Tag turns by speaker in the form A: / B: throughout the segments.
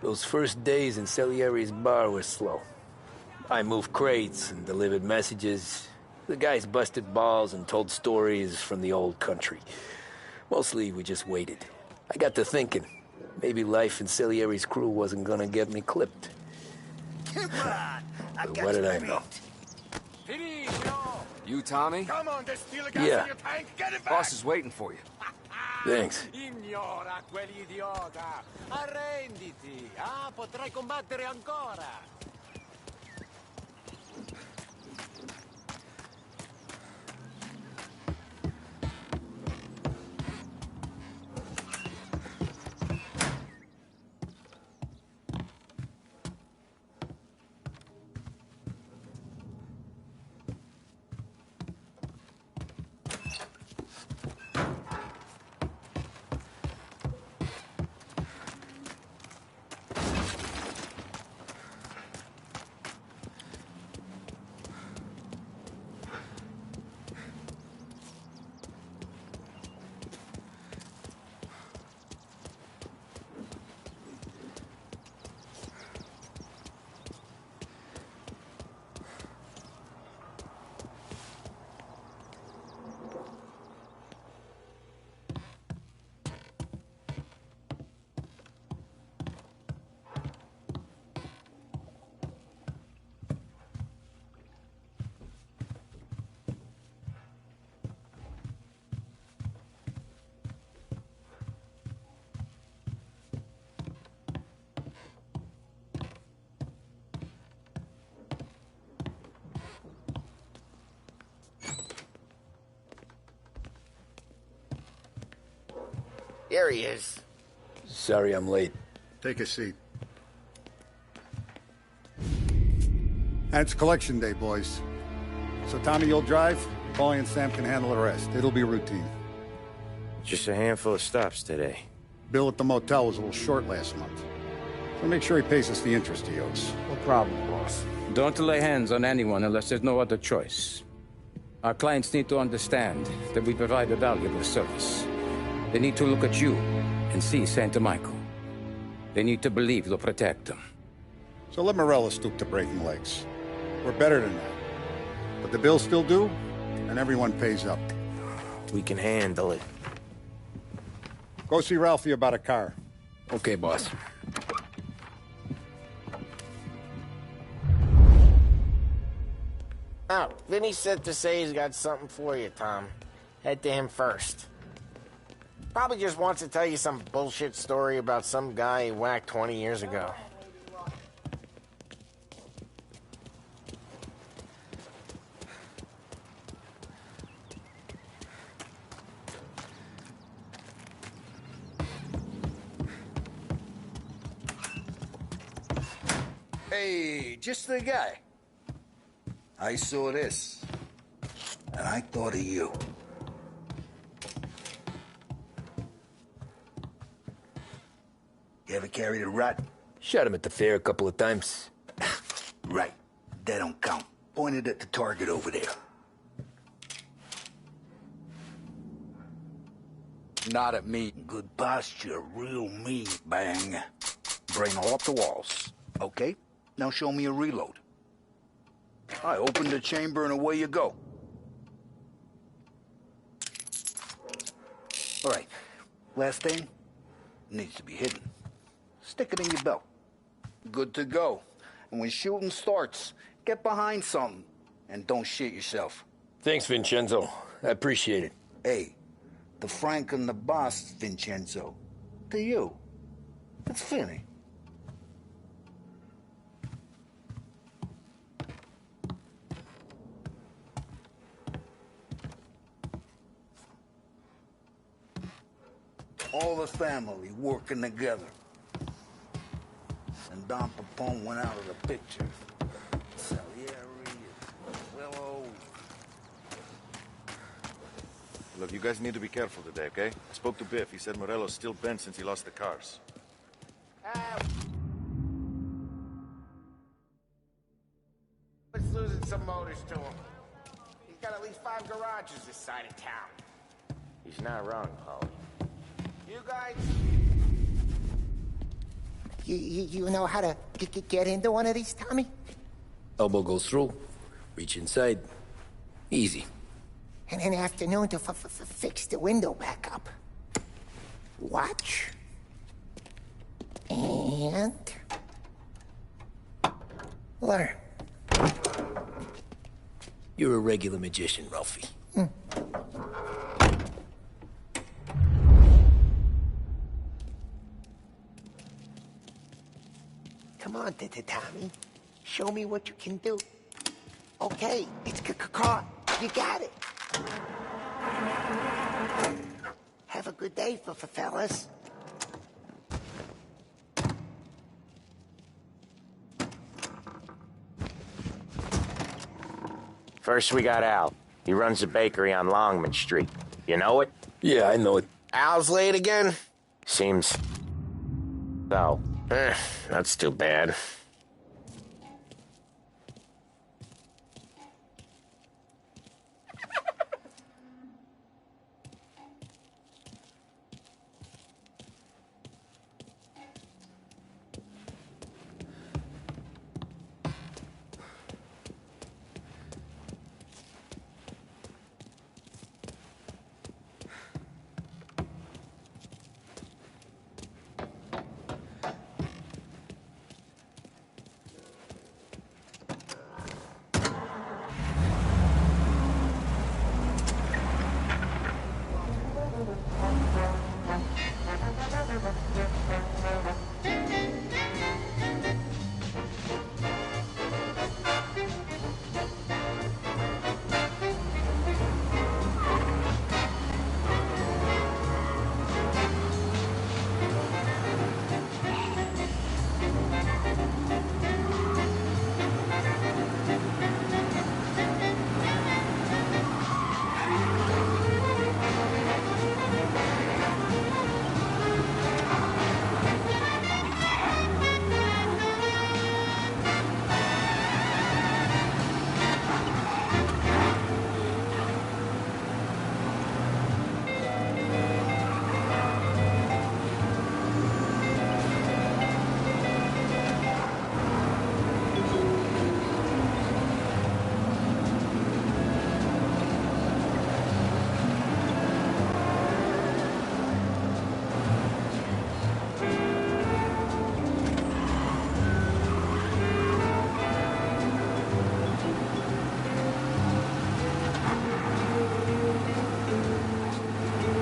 A: Those first days in Salieri's bar were slow. I moved crates and delivered messages. The guys busted balls and told stories from the old country. Mostly, we just waited. I got to thinking, maybe life in Salieri's crew wasn't gonna get me clipped.
B: Come on,
A: But what did I know?
C: You, Tommy?
B: Come on, there's steel gas
A: Yeah.
B: in your tank. Get it back.
C: Boss is waiting for you.
A: Thanks.
D: Ignora quell'idiota! Arrenditi! Ah, potrai combattere ancora!
B: There he is.
A: Sorry I'm late.
E: Take a seat. And it's collection day, boys. So Tommy, you'll drive. Paulie and Sam can handle the rest. It'll be routine.
F: Just a handful of stops today.
E: Bill at the motel was a little short last month. So make sure he pays us the interest he owes.
F: No problem, boss. Don't lay hands on anyone unless there's no other choice. Our clients need to understand that we provide a valuable service. They need to look at you and see Santa Michael. They need to believe you'll protect them.
E: So let Morella stoop to breaking legs. We're better than that. But the bills still due, and everyone pays up.
F: We can handle it.
E: Go see Ralphie about a car.
A: Okay, boss.
B: Oh, Vinny said to say he's got something for you, Tom. Head to him first. Probably just wants to tell you some bullshit story about some guy he whacked 20 years ago.
G: Hey, just the guy. I saw this, and I thought of you. You ever carried a rat?
A: Shot him at the fair a couple of times.
G: Right. That don't count. Pointed at the target over there.
C: Not at me.
G: Good posture, real meat, bang. Brain all up the walls. Okay, now show me a reload. I open the chamber and away you go. All right, last thing needs to be hidden. Stick it in your belt. Good to go. And when shooting starts, get behind something and don't shit yourself.
A: Thanks, Vincenzo. I appreciate it.
G: Hey, the Frank and the boss, Vincenzo. To you. It's Vinny. All the family working together. And Don Pepone went out of the picture. Salieri, Willow.
H: Look, you guys need to be careful today, okay? I spoke to Biff. He said Morello's still bent since he lost the cars.
B: It's losing some motors to him. He's got at least 5 garages this side of town. He's not wrong, Paulie. You guys...
I: You know how to get into one of these, Tommy?
A: Elbow goes through. Reach inside. Easy.
I: And an afternoon to fix the window back up. Watch. And... learn.
A: You're a regular magician, Ralphie.
I: Come on, Tommy. Show me what you can do. Okay, it's caught. You got it. Have a good day, fellas.
B: First, we got Al. He runs a bakery on Longman Street. You know it?
A: Yeah, I know it.
B: Al's late again? Seems... so. That's too bad.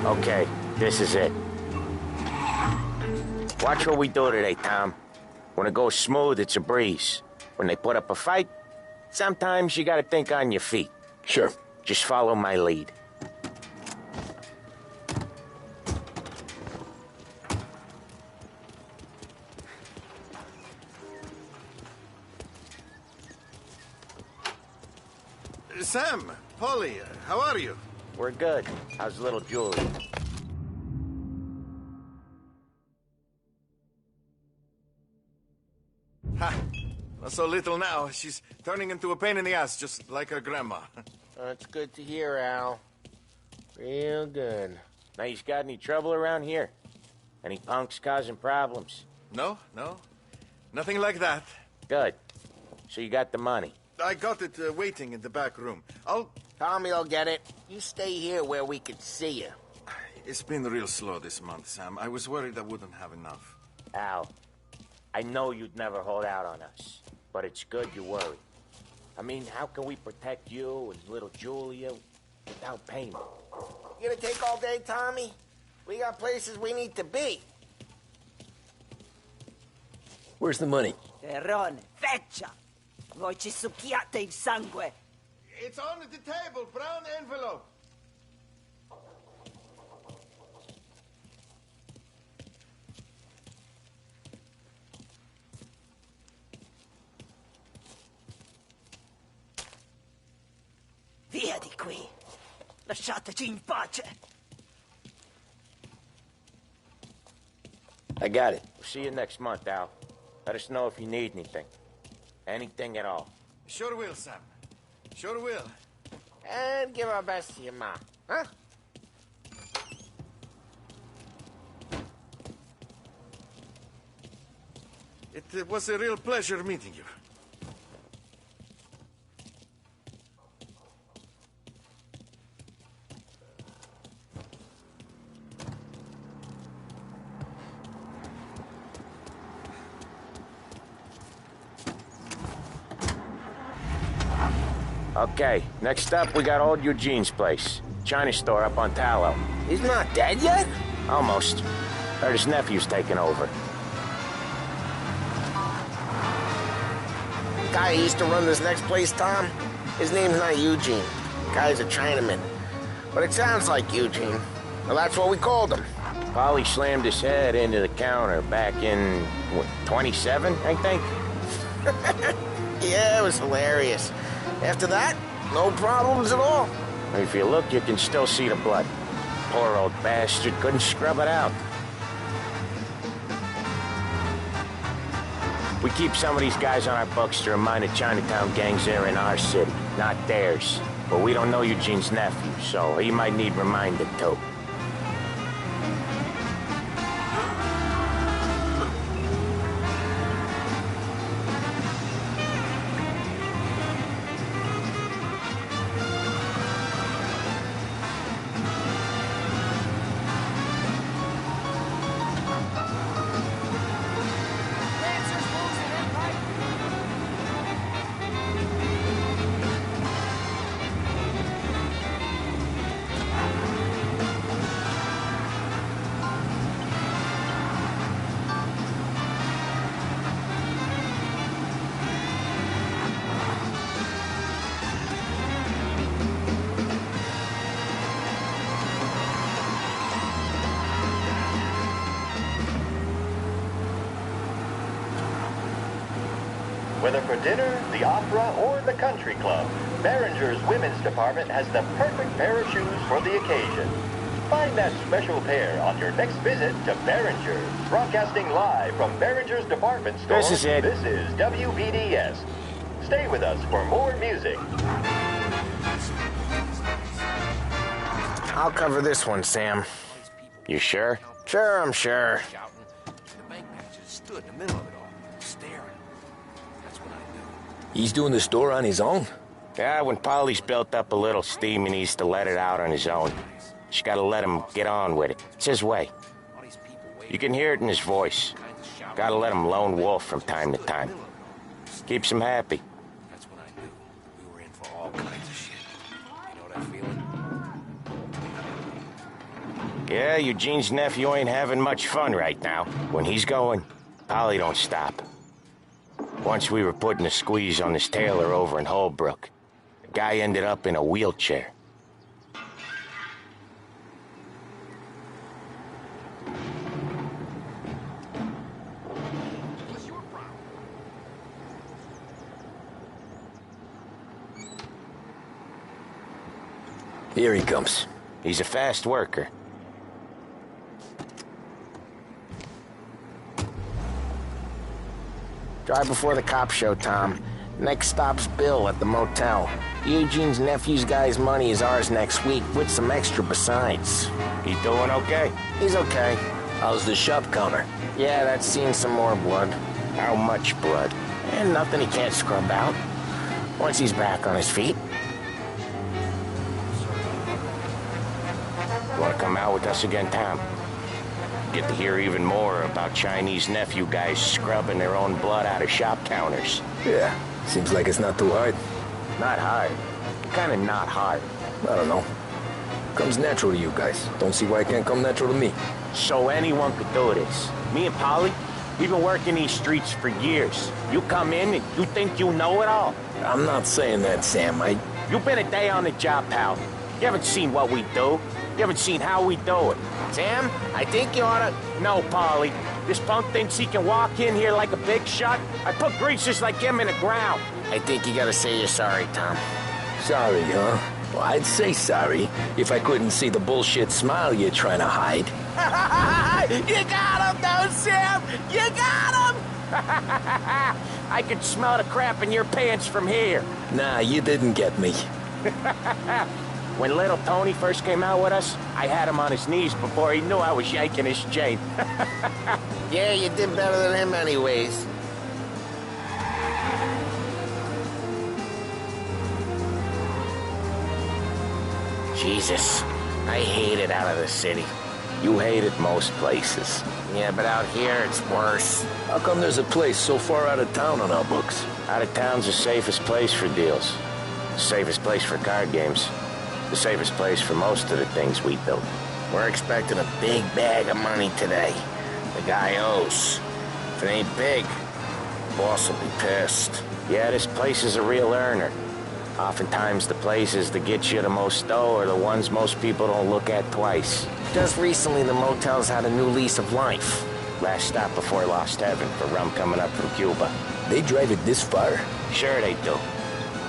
B: Okay, this is it. Watch what we do today, Tom. When it goes smooth, it's a breeze. When they put up a fight, sometimes you gotta think on your feet.
A: Sure.
B: Just follow my lead.
H: Sam, Polly, how are you?
B: We're good. How's little Julie?
H: Ha! Not so little now. She's turning into a pain in the ass, just like her grandma.
B: That's good to hear, Al. Real good. Now, you got any trouble around here? Any punks causing problems?
H: No, no. Nothing like that.
B: Good. So you got the money?
H: I got it waiting in the back room.
B: Tommy'll get it. You stay here where we can see you.
H: It's been real slow this month, Sam. I was worried I wouldn't have enough.
B: Al, I know you'd never hold out on us, but it's good you worry. I mean, how can we protect you and little Julia without payment? You gonna take all day, Tommy? We got places we need to be.
A: Where's the money?
J: Terrone, feccia! Voi ci succhiate il sangue!
H: It's on the table, brown envelope.
J: Via di qui! Lasciateci in pace!
A: I got it.
B: We'll see you next month, Al. Let us know if you need anything. Anything at all.
H: Sure will, Sam. Sure will.
B: And give our best to your mom, huh?
H: It was a real pleasure meeting you.
B: Okay, next up, we got old Eugene's place. China store up on Tallow.
A: He's not dead yet?
B: Almost. Heard his nephew's taking over.
I: Guy who used to run this next place, Tom, his name's not Eugene. Guy's a Chinaman. But it sounds like Eugene. Well, that's what we called him.
B: Polly slammed his head into the counter back in, what, 27, I think?
I: Yeah, it was hilarious. After that, no problems at all.
B: If you look, you can still see the blood. Poor old bastard couldn't scrub it out. We keep some of these guys on our books to remind the Chinatown gangs they're in our city, not theirs. But we don't know Eugene's nephew, so he might need reminded too.
K: Whether for dinner, the opera, or the country club, Behringer's Women's Department has the perfect pair of shoes for the occasion. Find that special pair on your next visit to Behringer's. Broadcasting live from Behringer's Department Store,
B: This is it.
K: This is WBDS. Stay with us for more music.
I: I'll cover this one, Sam.
B: You sure?
I: Sure, I'm sure.
D: The bank manager stood in the middle of it all, staring. That's what I knew.
A: He's doing the store on his own?
B: Yeah, when Polly's built up a little steam, he needs to let it out on his own. Just gotta let him get on with it. It's his way. You can hear it in his voice. Gotta let him lone wolf from time to time. Keeps him happy.
D: That's when I knew we were in for all kinds of shit. You know that feeling?
B: Yeah, Eugene's nephew ain't having much fun right now. When he's going, Polly don't stop. Once we were putting a squeeze on this tailor over in Holbrook. The guy ended up in a wheelchair.
A: Here he comes.
B: He's a fast worker.
I: Drive before the cops show, Tom. Next stop's Bill at the motel. Eugene's nephew's guy's money is ours next week, with some extra besides.
B: He doing okay?
I: He's okay.
A: How's the shop counter?
I: Yeah, that's seen some more blood.
B: How much blood?
I: And nothing he can't scrub out. Once he's back on his feet.
B: You wanna come out with us again, Tom? Get to hear even more about Chinese nephew guys scrubbing their own blood out of shop counters.
A: Yeah, seems like it's not too hard.
B: Not hard. Kinda not hard.
A: I don't know. Comes natural to you guys. Don't see why it can't come natural to me.
B: So anyone could do this. Me and Polly, we've been working these streets for years. You come in and you think you know it all.
A: I'm not saying that, Sam.
B: You've been a day on the job, pal. You haven't seen what we do. You haven't seen how we do it.
I: Sam, I think you oughta...
B: No, Polly. This punk thinks he can walk in here like a big shot. I put greasers like him in the ground.
I: I think you gotta say you're sorry, Tom.
A: Sorry, huh? Well, I'd say sorry if I couldn't see the bullshit smile you're trying to hide.
B: You got him, though, Sam! You got him! I could smell the crap in your pants from here.
A: Nah, you didn't get me.
B: When little Tony first came out with us, I had him on his knees before he knew I was yanking his chain.
I: Yeah, you did better than him anyways. Jesus, I hate it out of the city. You hate it most places. Yeah, but out here it's worse.
A: How come there's a place so far out of town on our books?
I: Out of town's the safest place for deals. The safest place for card games. The safest place for most of the things we build. We're expecting a big bag of money today. The guy owes. If it ain't big, the boss will be pissed. Yeah, this place is a real earner. Oftentimes the places that get you the most dough are the ones most people don't look at twice. Just recently the motel's had a new lease of life. Last stop before Lost Heaven for rum coming up from Cuba.
A: They drive it this far?
I: Sure they do.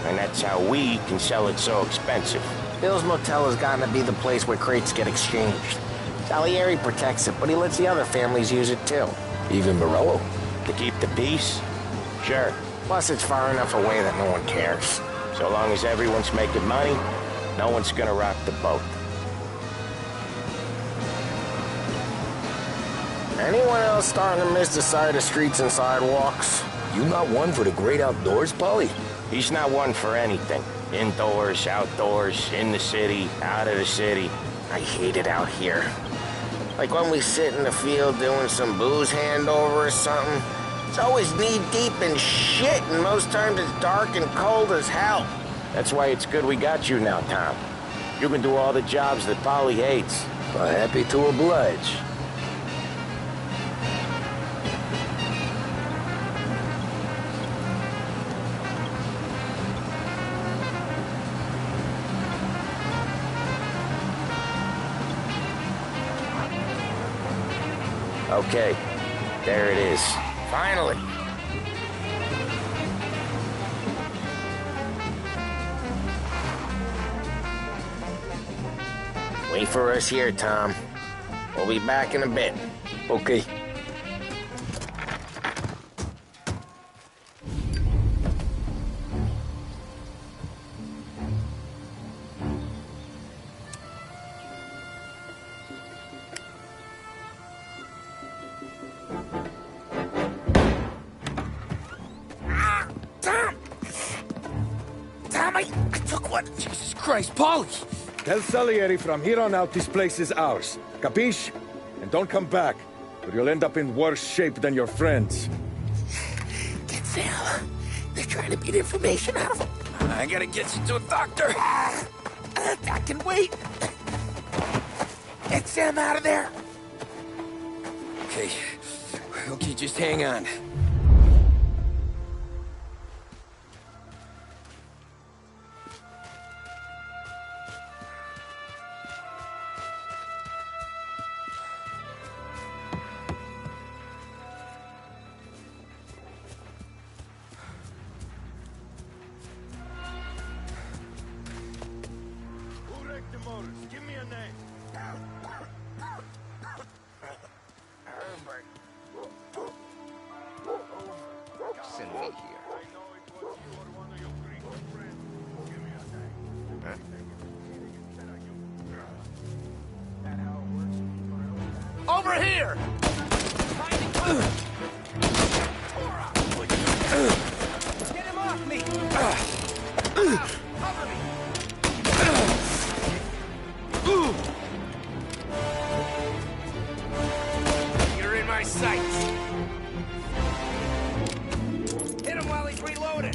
I: And that's how we can sell it so expensive. Bill's Motel has gotten to be the place where crates get exchanged. Salieri protects it, but he lets the other families use it too.
A: Even Morello?
I: To keep the peace? Sure. Plus it's far enough away that no one cares. So long as everyone's making money, no one's gonna rock the boat. Anyone else starting to miss the side of streets and sidewalks?
A: You not one for the great outdoors, Paulie?
I: He's not one for anything. Indoors, outdoors, in the city, out of the city. I hate it out here. Like when we sit in the field doing some booze handover or something. It's always knee-deep in shit, and most times it's dark and cold as hell. That's why it's good we got you now, Tom. You can do all the jobs that Polly hates.
A: Well, happy to oblige.
I: Okay, there it is. Finally. Wait for us here, Tom. We'll be back in a bit.
A: Okay.
J: I took one.
D: Jesus Christ, Polly!
L: Tell Salieri from here on out this place is ours. Capiche? And don't come back, or you'll end up in worse shape than your friends.
J: Get Sam. They're trying to beat information out of him.
D: I gotta get you to a doctor.
J: I can wait. Get Sam out of there.
D: Okay. Okay, just hang on.
H: Give me a name.
D: Send me here.
J: Over here! Get him off me! Cover me! You're in my sights. Hit him while he's reloading.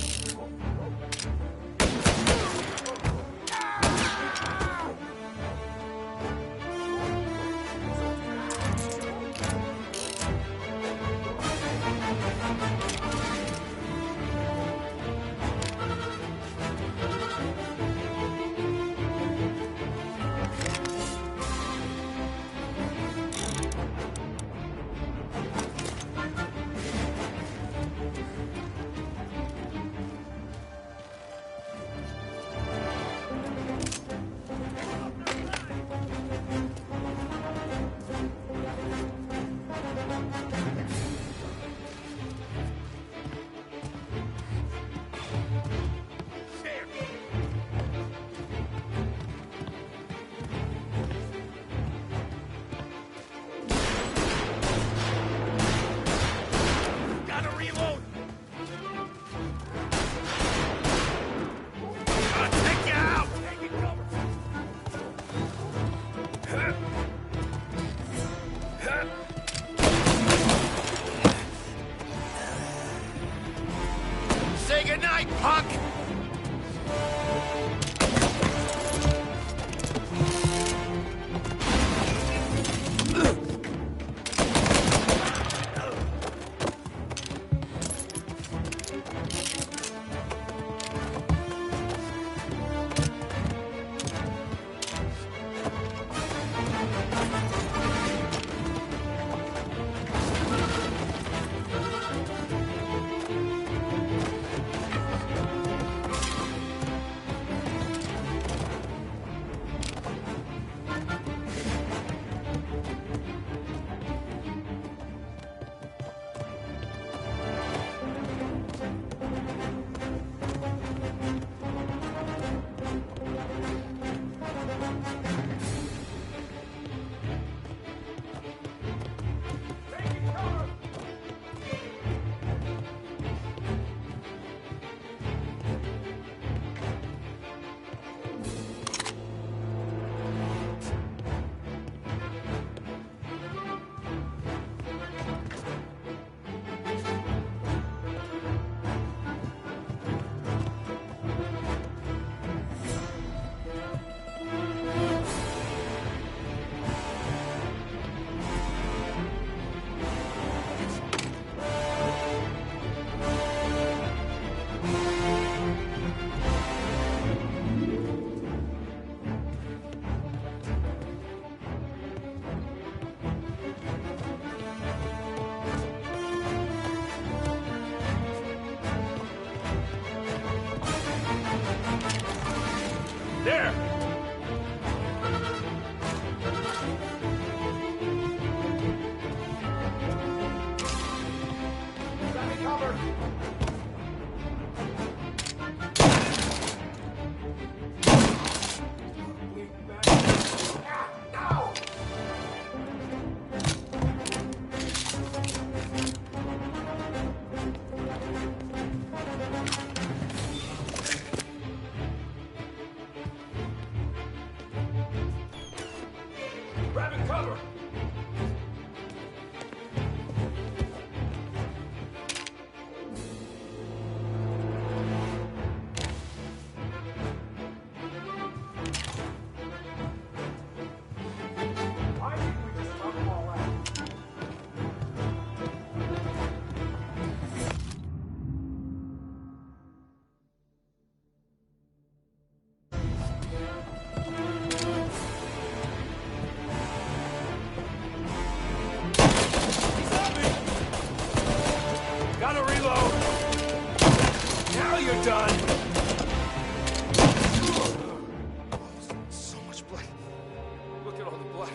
L: There! Cover! Grabbing cover! I think we just knock them all out. Gotta reload! Now you're done! So much blood. Look at all the blood.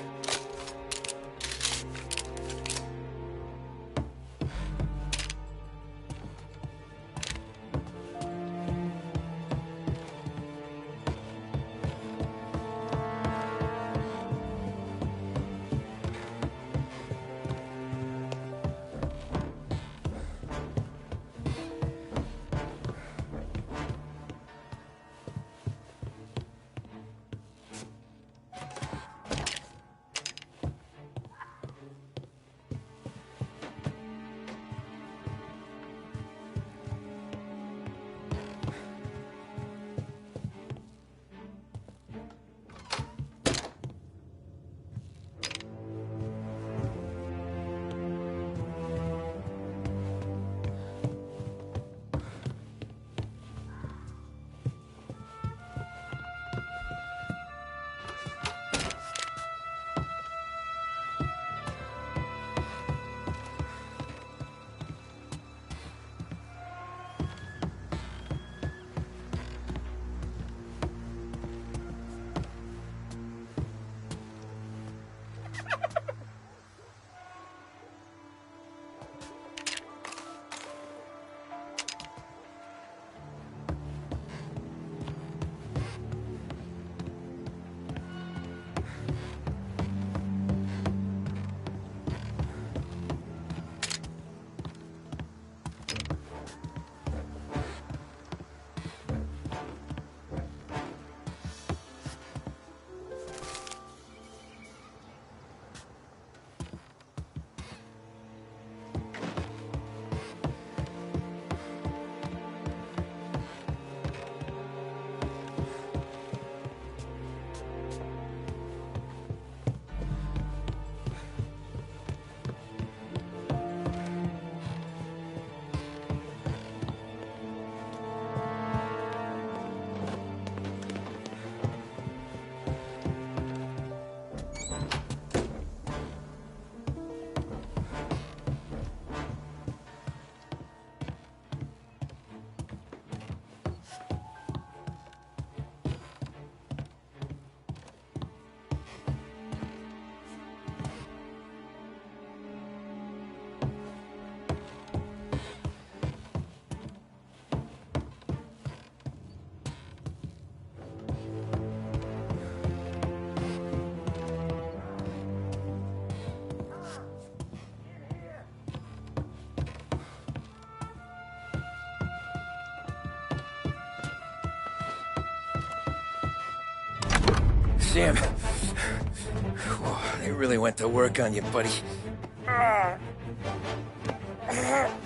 A: Sam. Whoa, they really went to work on you, buddy.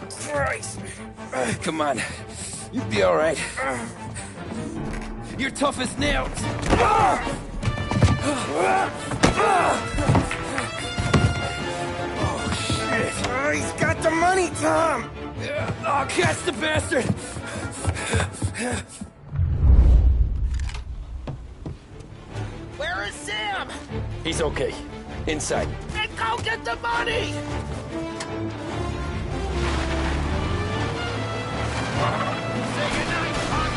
A: Christ. Come on. You'll be all right. You're tough as nails. Oh, shit.
J: Oh, he's got the money, Tom!
A: Oh, catch the bastard!
J: Where is Sam?
A: He's okay. Inside.
J: Then go get the money! Say goodnight, Pop.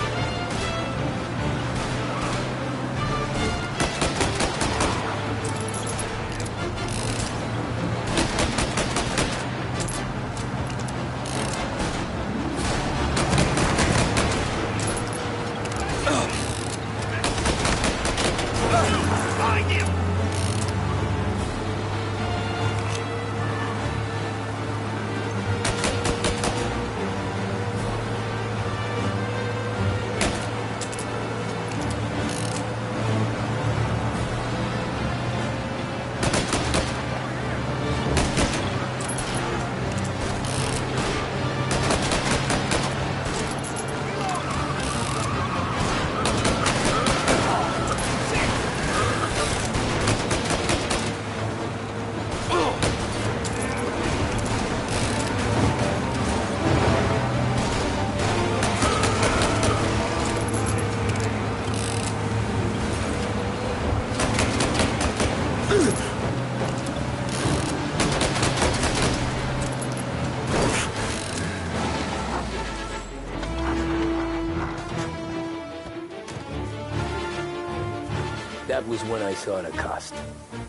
A: That was when I saw the cost.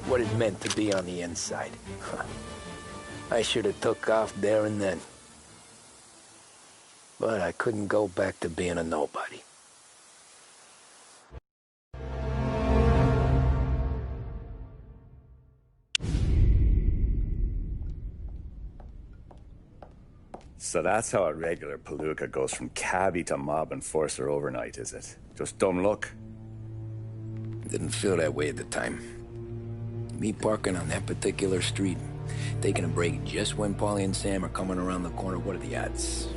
A: What it meant to be on the inside. I should have took off there and then. But I couldn't go back to being a nobody.
M: So that's how a regular palooka goes from cabbie to mob enforcer overnight, is it? Just dumb luck?
A: Didn't feel that way at the time. Me parking on that particular street, taking a break just when Paulie and Sam are coming around the corner, what are the odds?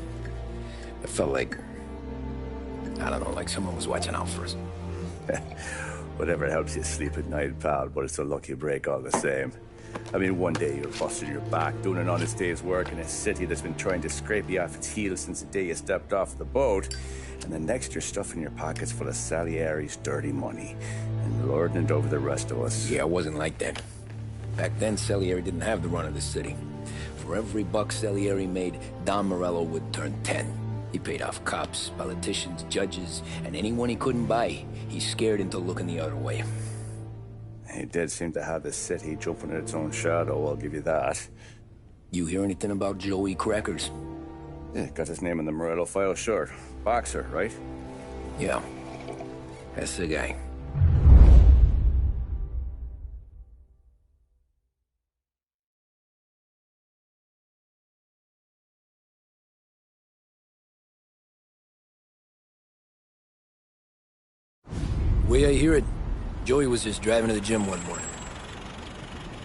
A: It felt like, I don't know, like someone was watching out for us.
M: Whatever helps you sleep at night, pal, but it's a lucky break all the same. I mean, one day you're busting your back, doing an honest day's work in a city that's been trying to scrape you off its heels since the day you stepped off the boat, and the next you're stuffing your pockets full of Salieri's dirty money and lording it over the rest of us.
A: Yeah, it wasn't like that. Back then, Salieri didn't have the run of the city. For every buck Salieri made, Don Morello would turn 10. He paid off cops, politicians, judges, and anyone he couldn't buy, he scared into looking the other way.
M: He did seem to have the city jumping in its own shadow, I'll give you that.
A: You hear anything about Joey Crackers?
M: Yeah, got his name in the Morello file, sure. Boxer, right?
A: Yeah, that's the guy. Way I hear it, Joey was just driving to the gym one morning.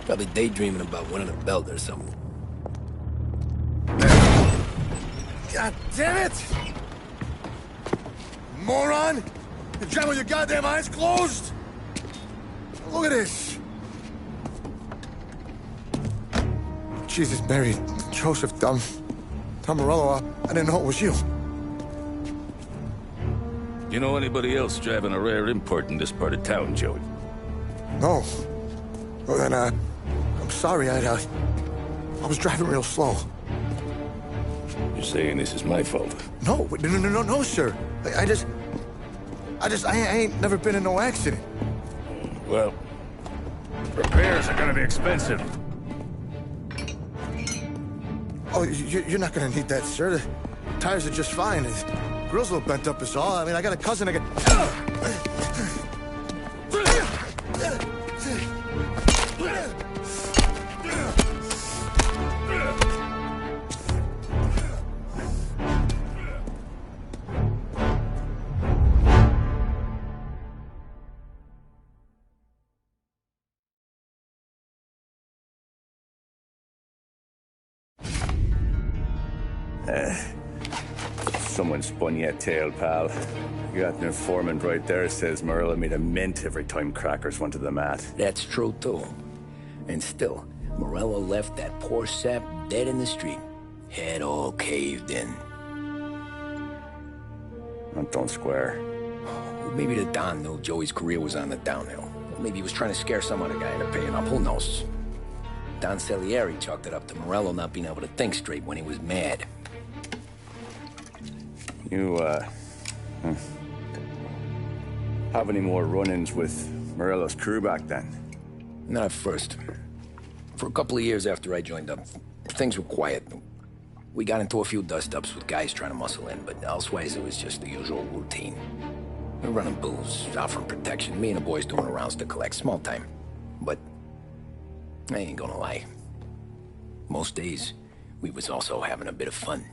A: Probably daydreaming about winning a belt or something.
L: God damn it! Moron! You drive with your goddamn eyes closed? Look at this! Jesus, Mary, Joseph, Tom Morello, I didn't know it was you.
N: You know anybody else driving a rare import in this part of town, Joey?
L: No. Well, then, I'm sorry, I was driving real slow.
N: You're saying this is my fault?
L: No, sir. I ain't never been in no accident.
N: Well, repairs are gonna be expensive.
L: Oh, you're not gonna need that, sir. The tires are just fine. The grill's a little bent up is all. I mean, I got a cousin that
M: Someone spun you a tale, pal. You got an informant right there says Morello made a mint every time Crackers went to the mat.
A: That's true, too. And still, Morello left that poor sap dead in the street. Head all caved in.
M: That don't square.
A: Maybe the Don knew Joey's career was on the downhill. Maybe he was trying to scare some other guy into paying up. Who knows? Don Salieri chalked it up to Morello not being able to think straight when he was mad.
M: You, have any more run-ins with Morello's crew back then?
A: Not at first. For a couple of years after I joined up, things were quiet. We got into a few dust-ups with guys trying to muscle in, but elsewise it was just the usual routine. We were running booze, offering protection, me and the boys doing rounds to collect, small time. But I ain't gonna lie. Most days, we was also having a bit of fun.